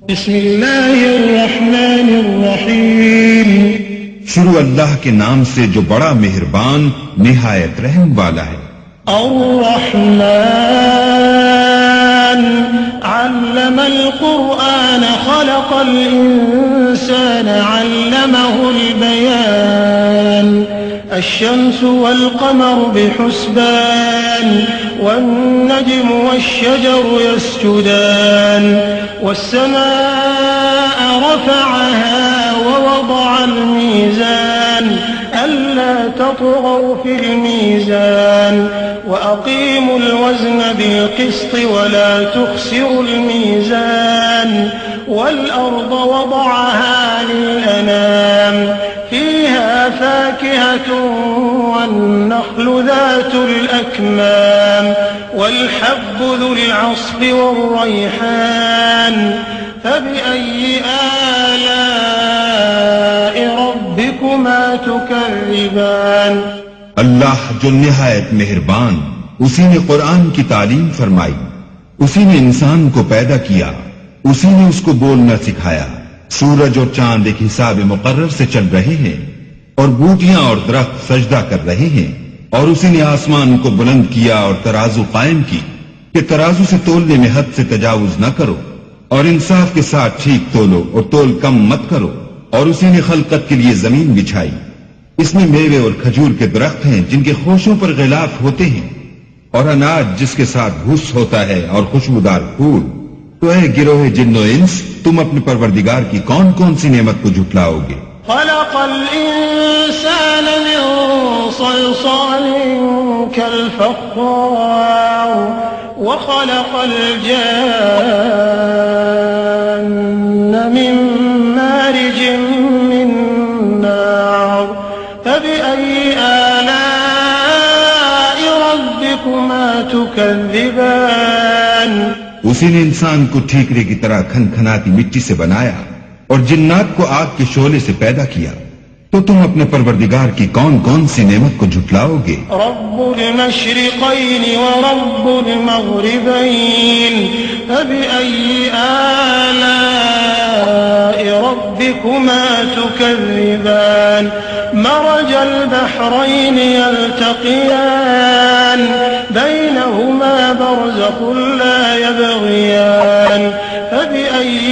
بسم اللہ الرحمن الرحیم. شروع اللہ کے نام سے جو بڑا مہربان نہایت رحم والا ہے. الرحمن علم القرآن خلق الإنسان علمه البيان. الشمس والقمر بحسبان والنجم والشجر يسجدان والسماء رفعها ووضع الميزان ألا تطغوا في الميزان وأقيموا الوزن بالقسط ولا تخسروا الميزان والأرض وضعها للأنام فيها فاكهة والنخل ذات الأكمام والحب ذو العصف والريحان فبأي آلاء ربكما تكذبان. اللہ جو نہایت مہربان، اسی نے قرآن کی تعلیم فرمائی، اسی نے انسان کو پیدا کیا، اسی نے اس کو بولنا سکھایا. سورج اور چاند ایک حساب مقرر سے چل رہے ہیں اور بوٹیاں اور درخت سجدہ کر رہے ہیں، اور اسی نے آسمان کو بلند کیا اور ترازو قائم کی کہ ترازو سے تولنے میں حد سے تجاوز نہ کرو اور انصاف کے ساتھ ٹھیک تولو اور تول کم مت کرو. اور اسی نے خلقت کے لیے زمین بچھائی، اس میں میوے اور کھجور کے درخت ہیں جن کے خوشوں پر غلاف ہوتے ہیں، اور اناج جس کے ساتھ بھوس ہوتا ہے اور خوشبودار پھول. تو اے گروہ جن و انس، تم اپنے پروردگار کی کون کون سی نعمت کو جھٹلاؤ گے؟ خلق الإنسان من صلصال كالفخار وخلق الجان من مارج من نار فبأي آلاء ربكما تكذبان. اسی نے انسان کو ٹھیکرے کی طرح کھنکھناتی مٹی سے بنایا اور جنات کو آگ کے شعلے سے پیدا کیا. تو تم اپنے پروردگار کی کون کون سی نعمت کو جھٹلاؤ گے؟ رب المشرقین ورب المغربین فبأي آلاء ربكما تكذبان. مرج البحرين يلتقيان بينهما برزخ لا يبغيان فبأي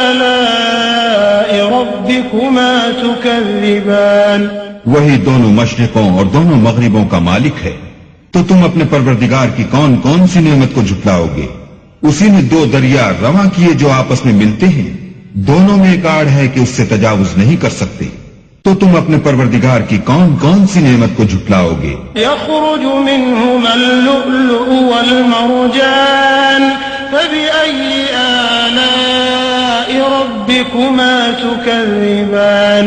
آلاء ربكما تكذبان. وہی دونوں مشرقوں اور دونوں مغربوں کا مالک ہے، تو تم اپنے پروردگار کی کون کون سی نعمت کو جھٹلاؤ گے؟ اسی نے دو دریا رواں کیے جو آپس میں ملتے ہیں، دونوں میں ایک آڑ ہے کہ اس سے تجاوز نہیں کر سکتے. تو تم اپنے پروردگار کی کون کون سی نعمت کو جھٹلاؤ گے؟ يخرج منهما اللؤلؤ والمرجان فبأي آلاء ربكما تكذبان.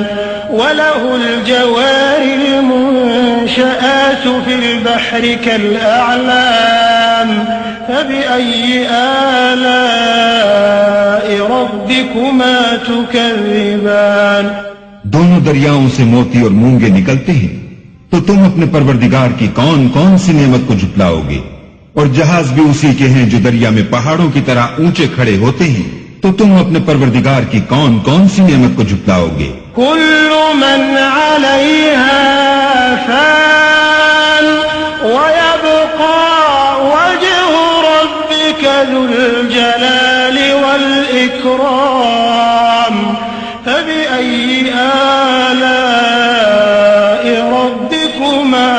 وله الجوار المنشآت في البحر كالأعلام فبأي آلاء ربكما تكذبان. دونوں دریاؤں سے موتی اور مونگے نکلتے ہیں، تو تم اپنے پروردگار کی کون کون سی نعمت کو جھٹلاؤ گے؟ اور جہاز بھی اسی کے ہیں جو دریا میں پہاڑوں کی طرح اونچے کھڑے ہوتے ہیں، تو تم اپنے پروردگار کی کون کون سی نعمت کو جھٹلاؤ گے؟ كل من عليها فان ويبقى وجه ربك ذو الجلال والإكرام فبأي آلاء ربكما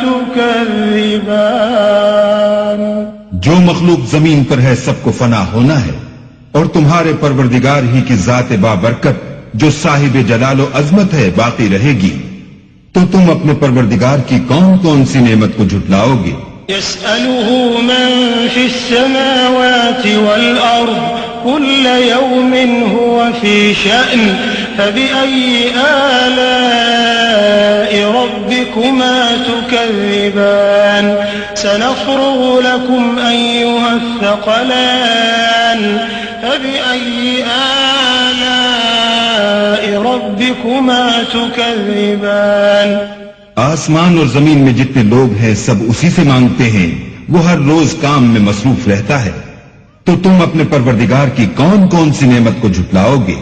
تكذبان. جو مخلوق زمین پر ہے سب کو فنا ہونا ہے، اور تمہارے پروردگار ہی کی ذات بابرکت جو صاحب جلال و عظمت ہے باقی رہے گی. تو تم اپنے پروردگار کی کون کون سی نعمت کو جھٹلاؤ گے؟ يسأله من في السماوات والأرض كل يوم هو في شأن فبأي آلاء ربكما تكذبان. سنفرغ لكم أيها الثقلان فبأي آلاء ربكما تكذبان. آسمان اور زمین میں جتنے لوگ ہیں سب اسی سے مانگتے ہیں، وہ ہر روز کام میں مصروف رہتا ہے. تو تو تم اپنے پروردگار کی کون کون سی نعمت کو جھٹلاؤ گے؟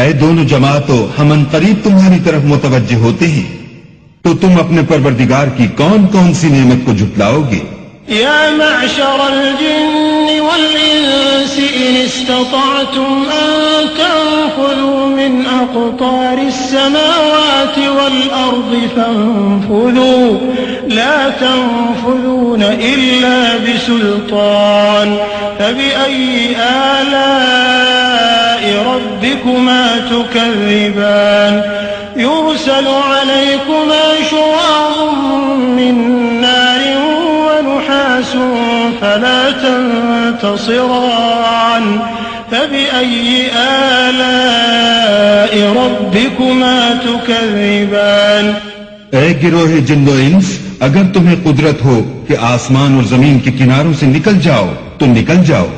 اے دونوں جماعتوں، ہم عنقریب تمہاری طرف متوجہ ہوتے ہیں، تو تم اپنے پروردگار کی کون کون سی نعمت کو جھٹلاؤ گے؟ يا معشر الجن والإنس إن استطعتم أن تنفذوا من أقطار السماوات والأرض فانفذوا لا تنفذون إلا بسلطان فبأي آلاء ربكما تكذبان يرسل عليكما شواظ من نار ونحاس فلا تنتصران فبأي آلاء ربكما تكذبان اے گروہ جن و انس، اگر تمہیں قدرت ہو کہ آسمان اور زمین کے کناروں سے نکل جاؤ تو نکل جاؤ،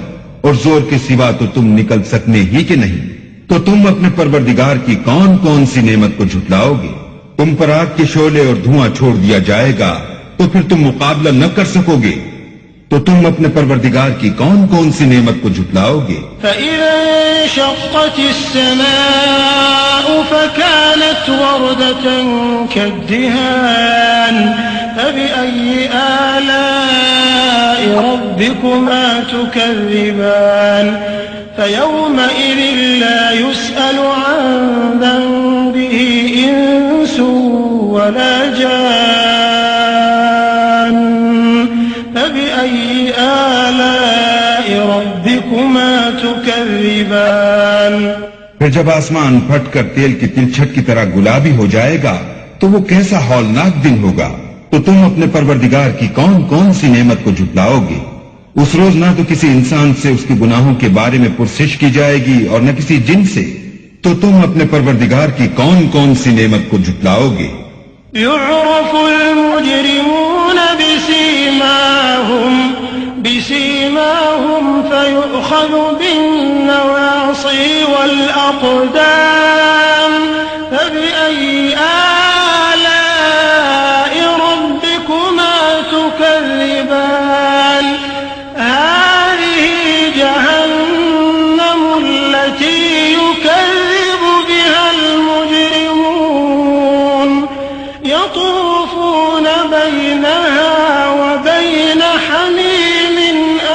اور زور کے سوا تو تم نکل سکنے ہی کہ نہیں، تو تم اپنے پروردگار کی کون کون سی نعمت کو جھٹلاؤ گے؟ تم پر آگ کے شعلے اور دھواں چھوڑ دیا جائے گا تو پھر تم مقابلہ نہ کر سکو گے، تو تم اپنے پروردگار کی کون کون سی نعمت کو جھٹلاؤ گے؟ فَإِذَا انشَقَّتِ السَّمَاءُ فَكَانَتْ وَرْدَةً كَالدِّهَانِ فَبِأَيِّ آلَاءِ رَبِّكُمَا تُكَذِّبَانِ فَيَوْمَئِذٍ لَا يُسْأَلُ عَنْ ذَنبِهِ إِنسٌ وَلَا جَانٌّ فَبِأَيِّ آلَاءِ رَبِّكُمَا تُكَذِّبَانِ پھر جب آسمان پھٹ کر تیل کی تلچھٹ کی طرح گلابی ہو جائے گا تو وہ کیسا ہولناک دن ہوگا، تو تم اپنے پروردگار کی کون کون سی نعمت کو جھٹلاؤ گے؟ اس روز نہ تو کسی انسان سے اس کے گناہوں کے بارے میں پرسش کی جائے گی اور نہ کسی جن سے، تو تم اپنے پروردگار کی کون کون سی نعمت کو جھٹلاؤ گے؟ يعرف المجرمون بسيماهم فيؤخذ بالنواصي والأقدام فبأي آلاء ربكما تكذبان هذه جهنم التي يكذب بها المجرمون يطوفون بينها وبين حميم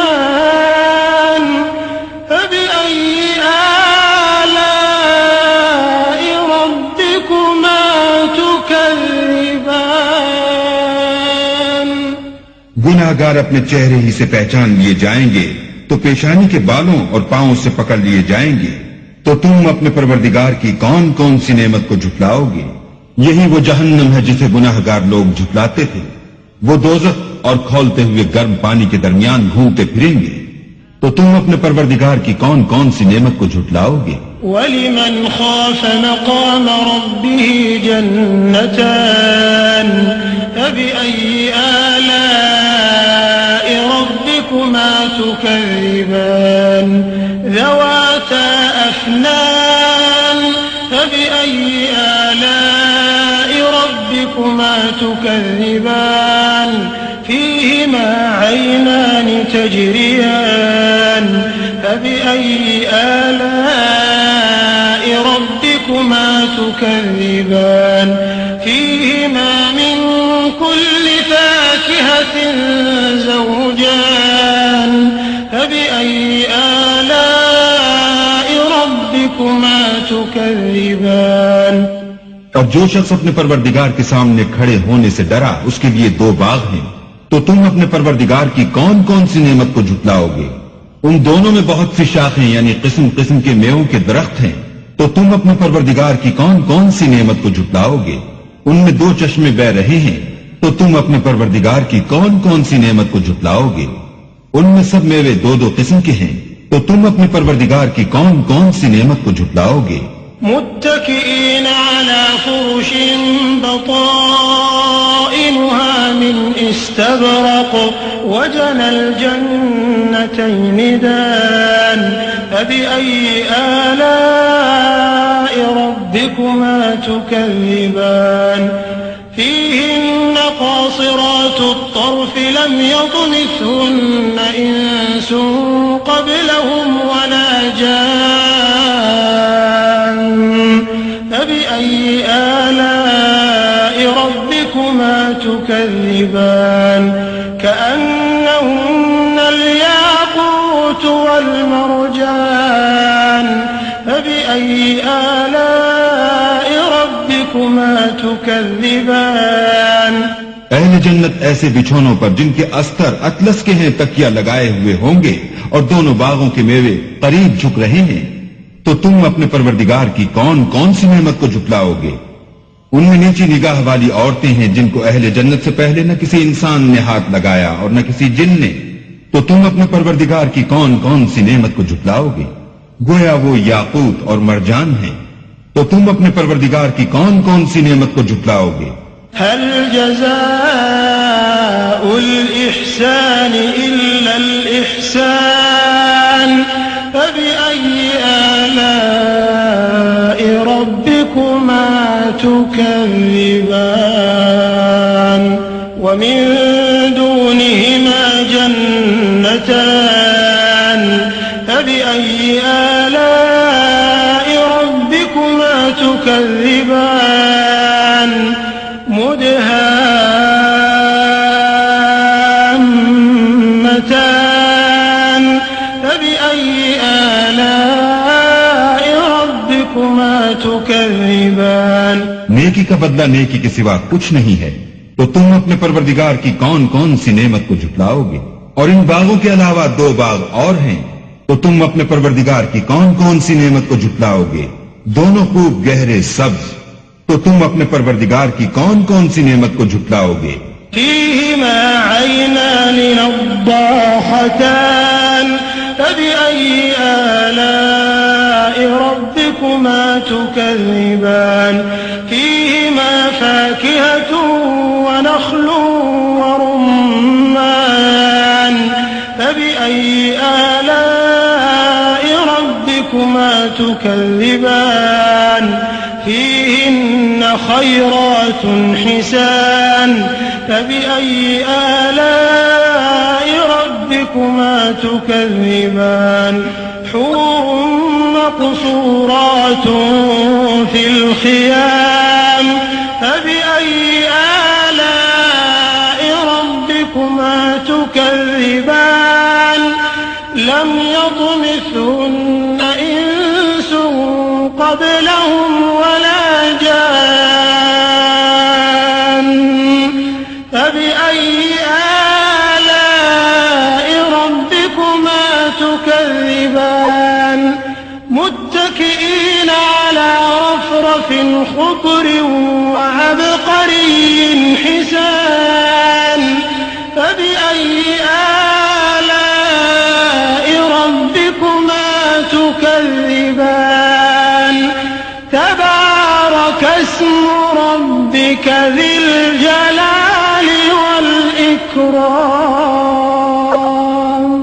آن فبأي آلاء ربكما تكذبان گناہ گار اپنے چہرے ہی سے پہچان لیے جائیں گے تو پیشانی کے بالوں اور پاؤں سے پکڑ لیے جائیں گے، تو تم اپنے پروردگار کی کون کون سی نعمت کو جھٹلاؤ گے؟ یہی وہ جہنم ہے جسے گناہ گار لوگ جھٹلاتے تھے، وہ دوزخ اور کھولتے ہوئے گرم پانی کے درمیان گھومتے پھریں گے، تو تم اپنے پروردگار کی کون کون سی نعمت کو جھٹلاؤ گے؟ وَلِمَنْ خَافَ مَقَامَ رَبِّهِ جَنَّتَانِ فَبِأَيِّ آلَاءِ رَبِّكُمَا تُكَذِّبَانِ ذَوَاتَا أَفْنَانٍ فَبِأَيِّ آلَاءِ رَبِّكُمَا تُكَذِّبَانِ فِيهِمَا عَيْنَانِ تَجْرِيَانِ فَبِأَيِّ آلَاءِ رَبِّكُمَا تُكَذِّبَانِ فِيهِمَا مِن كُلِّ فَاكِهَةٍ زَوْجَانِ فَبِأَيِّ آلَاءِ رَبِّكُمَا تُكَذِّبَانِ اور جو شخص اپنے پروردگار کے سامنے کھڑے ہونے سے ڈرا اس کے لیے دو باغ ہیں، تو تم اپنے پروردگار کی کون کون سی نعمت کو جھٹلاؤ گے؟ ان دونوں میں بہت سی شاخیں یعنی قسم قسم کے میووں کے درخت ہیں، تو تم اپنے پروردگار کی کون کون سی نعمت کو جھٹلاؤ گے؟ ان میں دو چشمے بہ رہے ہیں، تو تم اپنے پروردگار کی کون کون سی نعمت کو جھٹلاؤ گے؟ ان میں سب میوے دو دو قسم کے ہیں، تو تم اپنے پروردگار کی کون کون سی نعمت کو جھٹلاؤ گے؟ متكئين على فرش بطائنها من استبرق وجنى الجنتين دان فبأي آلاء ربكما تكذبان فيهن قاصرات الطرف لم يطمثهن إنس قبلهم ولا جان فبأي آلاء ربكما تكذبان كأنهن الياقوت والمرجان فبأي آلاء ربكما تكذبان اہل جنت ایسے بچھونوں پر جن کے استر اطلس کے ہیں تکیہ لگائے ہوئے ہوں گے اور دونوں باغوں کے میوے قریب جھک رہے ہیں، تو تم اپنے پروردگار کی کون کون سی نعمت کو جھٹلاؤ گے؟ ان میں نیچی نگاہ والی عورتیں ہیں جن کو اہل جنت سے پہلے نہ کسی انسان نے ہاتھ لگایا اور نہ کسی جن نے، تو تم اپنے پروردگار کی کون کون سی نعمت کو جھٹلاؤ گے؟ گویا وہ یاقوت اور مرجان ہیں، تو تم اپنے پروردگار کی کون کون سی نعمت کو جھٹلاؤ گے؟ هل جزاء الإحسان إلا الإحسان فبأي آلاء ربكما تكذبان ومن دونهما جنتان فبأي آلاء ربكما تكذبان مدهامتان فبأي آلاء ربكما تكذبان نیکی کا بدلہ نیکی کے سوا کچھ نہیں ہے، تو تم اپنے پروردگار کی کون کون سی نعمت کو جھٹلاؤ گے؟ اور ان باغوں کے علاوہ 2 باغ اور ہیں، تو تم اپنے پروردگار کی کون کون سی نعمت کو جھٹلاؤ گے؟ دونوں خوب گہرے سبز، تو تم اپنے پروردگار کی کون کون سی نعمت کو جھٹلاؤ گے؟ فيهما عينان نضاحتان فبأي آلاء ربكما تكذبان فيهما فاكهة ونخل ورمان فبأي آلاء ربكما تكذبان فيهن خيرات حسان فبأي آلاء ربكما تكذبان حور مقصورات في الخيام فبأي آلاء ربكما تكذبان لم يطمثهن إنس قبلهم ولا جان فبأي آلاء ربكما تكذبان متكئين على رفرف خضر وعبقري حسان فبأي آلاء ربكما تكذبان تبارك اسم ربك ذي الجلال والإكرام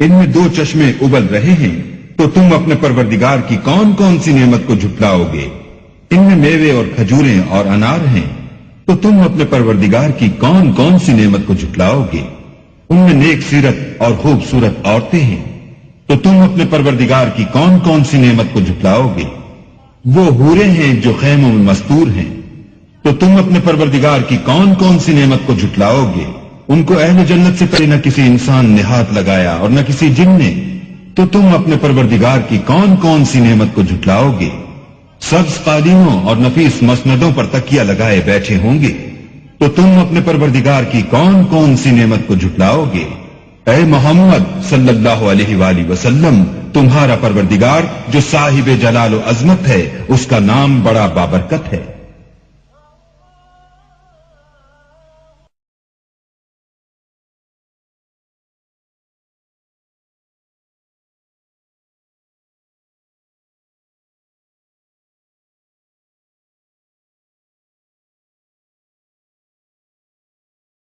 ان میں 2 چشمے ابل رہے ہیں، تو تم اپنے پروردگار کی کون کون سی نعمت کو جھٹلاؤ گے؟ ان میں میوے اور کھجوریں اور انار ہیں، تو تم اپنے پروردگار کی کون کون سی نعمت کو جھٹلاؤ گے؟ ان میں نیک سیرت اور خوبصورت عورتیں ہیں، تو تم اپنے پروردگار کی کون کون سی نعمت کو جھٹلاؤ گے؟ وہ حوریں ہیں جو خیموں میں مستور ہیں، تو تم اپنے پروردگار کی کون کون سی نعمت کو جھٹلاؤ گے؟ ان کو اہل جنت سے پہلے نہ کسی انسان نے ہاتھ لگایا اور نہ کسی جن نے، تو تم اپنے پروردگار کی کون کون سی نعمت کو جھٹلاؤ گے؟ سبز قالینوں اور نفیس مسندوں پر تکیہ لگائے بیٹھے ہوں گے، تو تم اپنے پروردگار کی کون کون سی نعمت کو جھٹلاؤ گے؟ اے محمد صلی اللہ علیہ وآلہ وسلم، تمہارا پروردگار جو صاحب جلال و عظمت ہے، اس کا نام بڑا بابرکت ہے۔